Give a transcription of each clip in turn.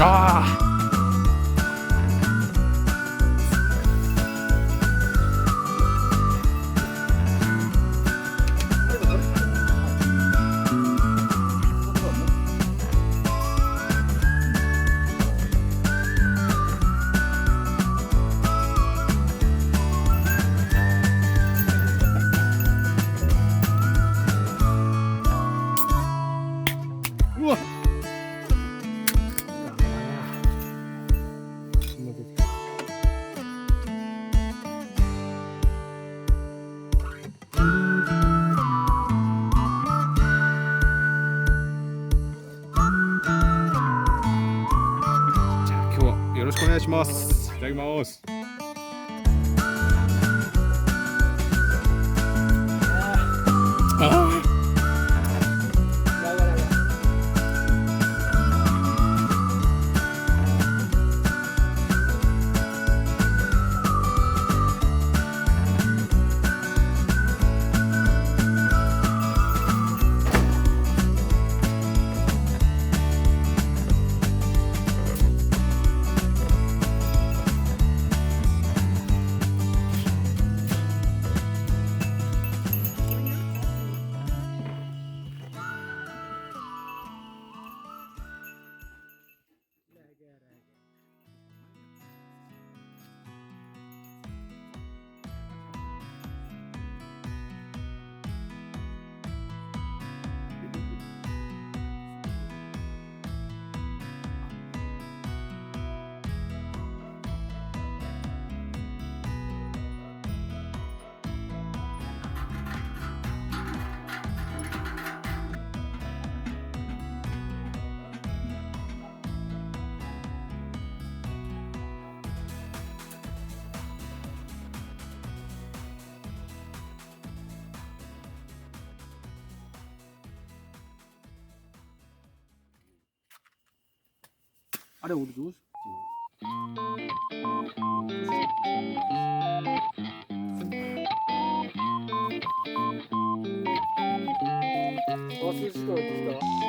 あうわじゃあ今日はよろしくお願いします。いただきます。あれ俺どうし数時間やってきた。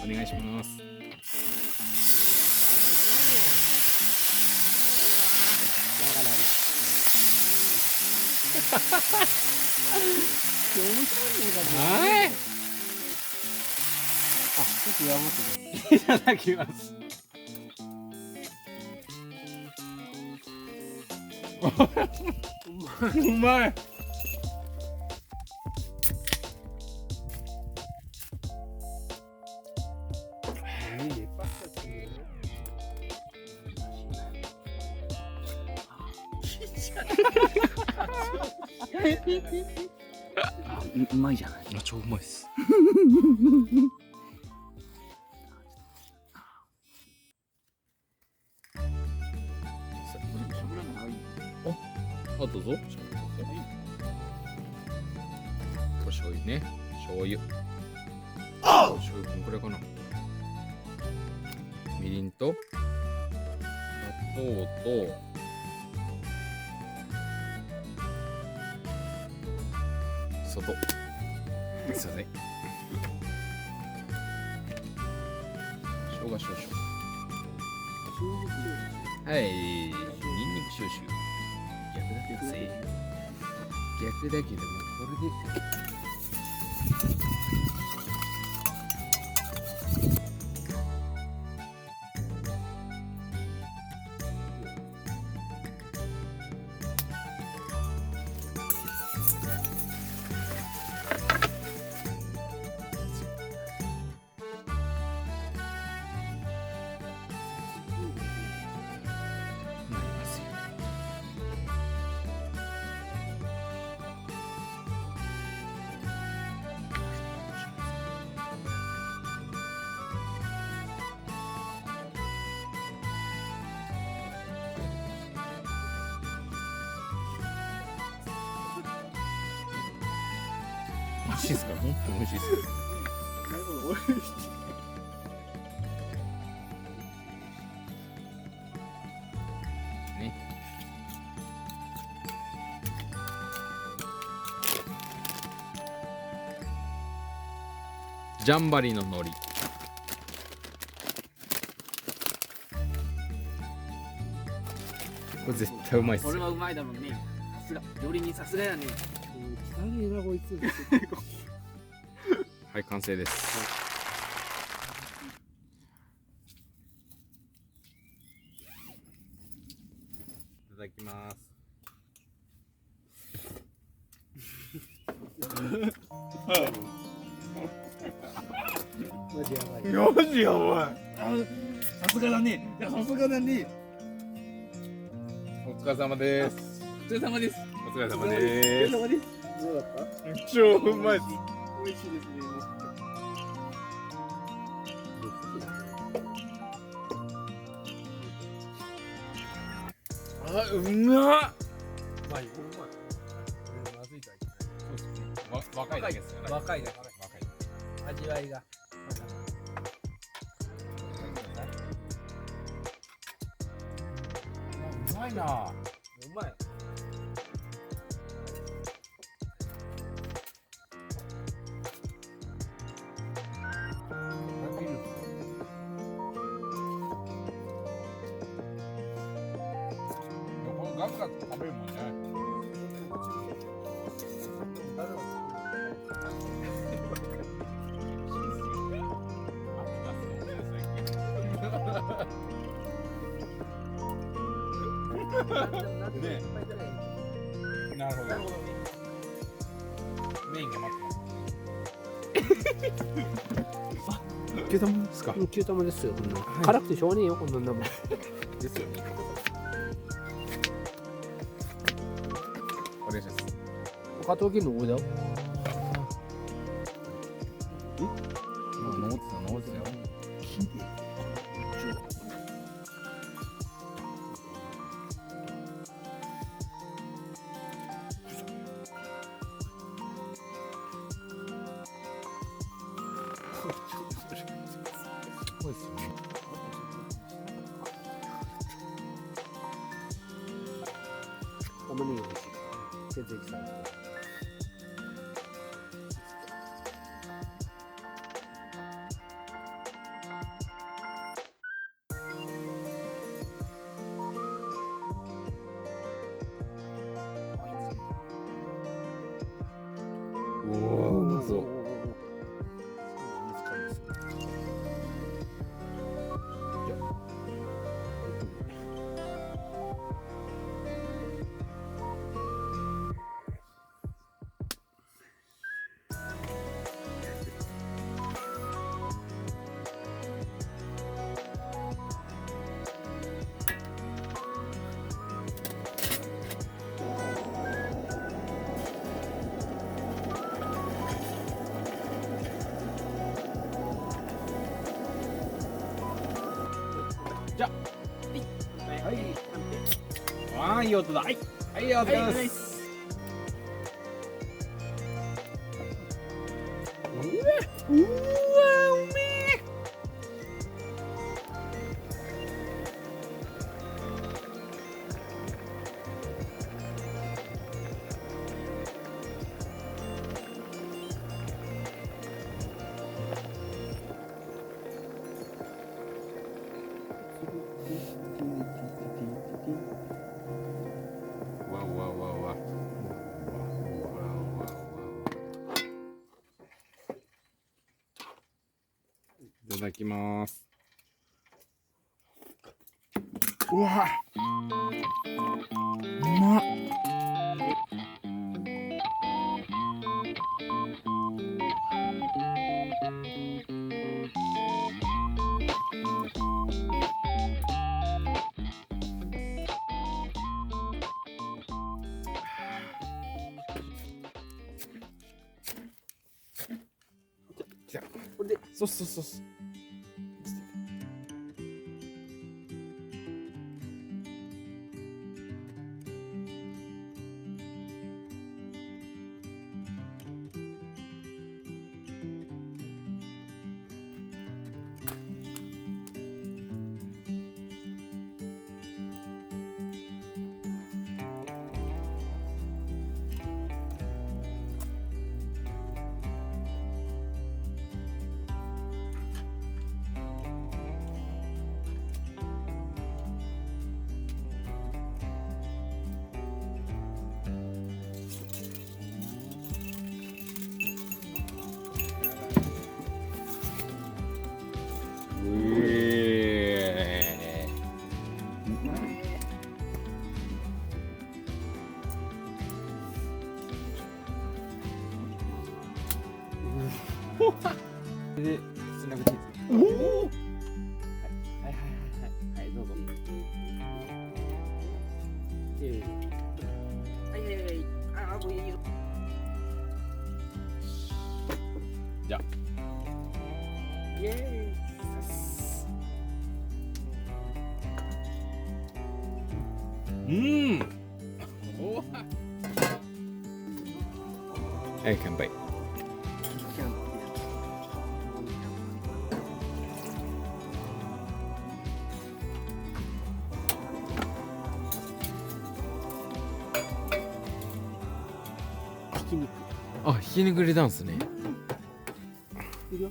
お願いします。はい。あ、ちょっとやまっていただきます。うまい。うまいじゃない。超うまいっす。あ、どうぞ。お醤油ね。醤油。醤油こんくらいかな。みりんと砂糖と砂糖。すいません。生姜少々。はいニンニク少々逆だけどせ逆だけどもこれでなりますよ。美味しいですか？本当に美味しいです。なるほど、俺。ね。ジャンバリの海苔。これ絶対うまいっすよ。これはうまいだろうね。さすが、料理人さすがやね。汚ねえな、こいつ。はい、完成です。いただきます。マジやばい。マジやばい。さすがだね。いや、さすがだね。お疲れ様です。お疲れ様です。お疲れ様お疲でれす。様です。どうだった？超うまいっす。美味しいですね。あ、うまっ。うまい、うまい。まずいとはいけない。若いだけですよね。若いだけ。若い。味わいが。うまいな。うまい。このガツガツ食べるもんね。ねなるほど。メインが待ってます。けたもんですか。急玉ですよ、こんな。辛くてしょうがねえよ、こんなんだもん。ですよね。お願いします。加藤金の上だよ。ノーツだノーツだよ。そうですよね。玉ねぎ美味しい。血液さん。おお、うまそう。はい。ああ、いい音だ。はい。はい、ありがとうございます。うわ、うめえ。ただきます。うわうまっ。じゃあこれでそうそうそうそう。で、つなぐチーズ。おお。はいはいはいはいどうぞ。はいはいはい。ああもういいよ。じゃあ。イエーイ。はい、乾杯。ひき肉。あ、ひき肉入れたんすね。いるよ。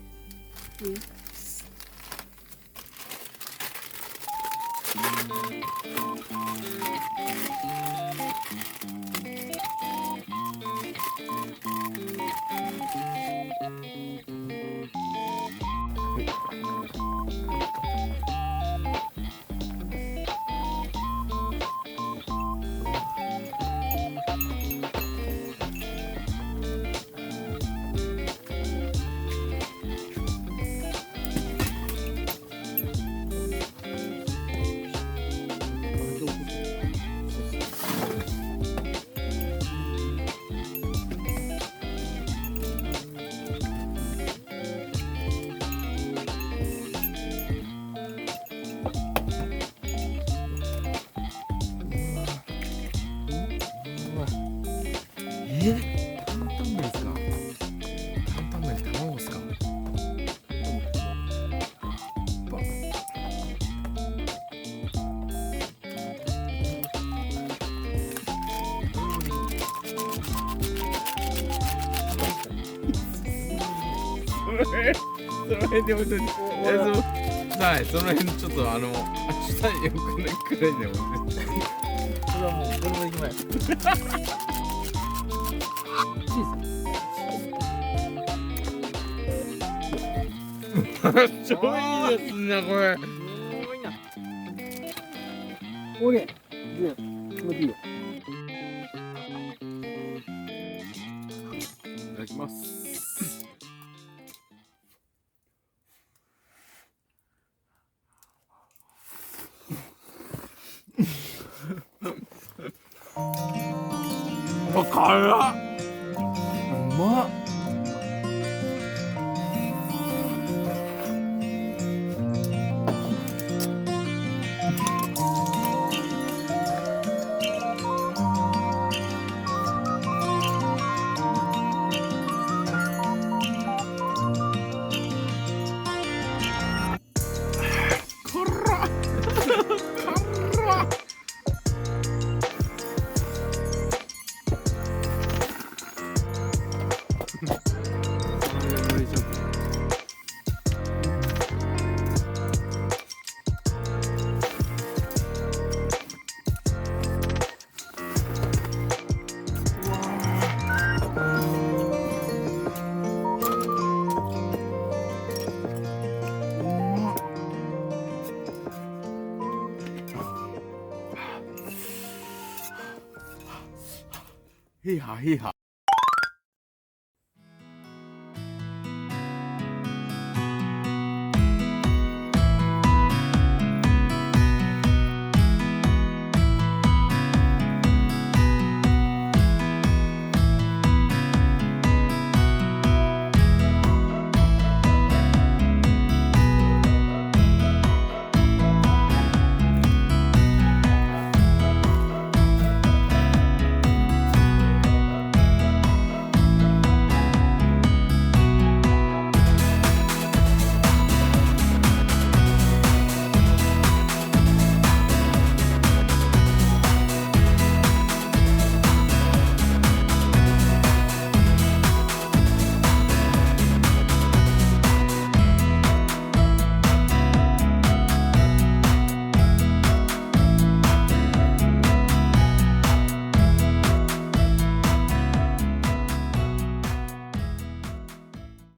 担々麺ですか。担々麺に卵ですか。その辺で本当にはい、その辺ちょっと明日よくないくらいでもそれはもうどれもできない。超いいですねこれ。すごいな。オーケー。いいよ。気持ちいいよ。いただきます。辛っ。うまっ。ヒーハーヒーハ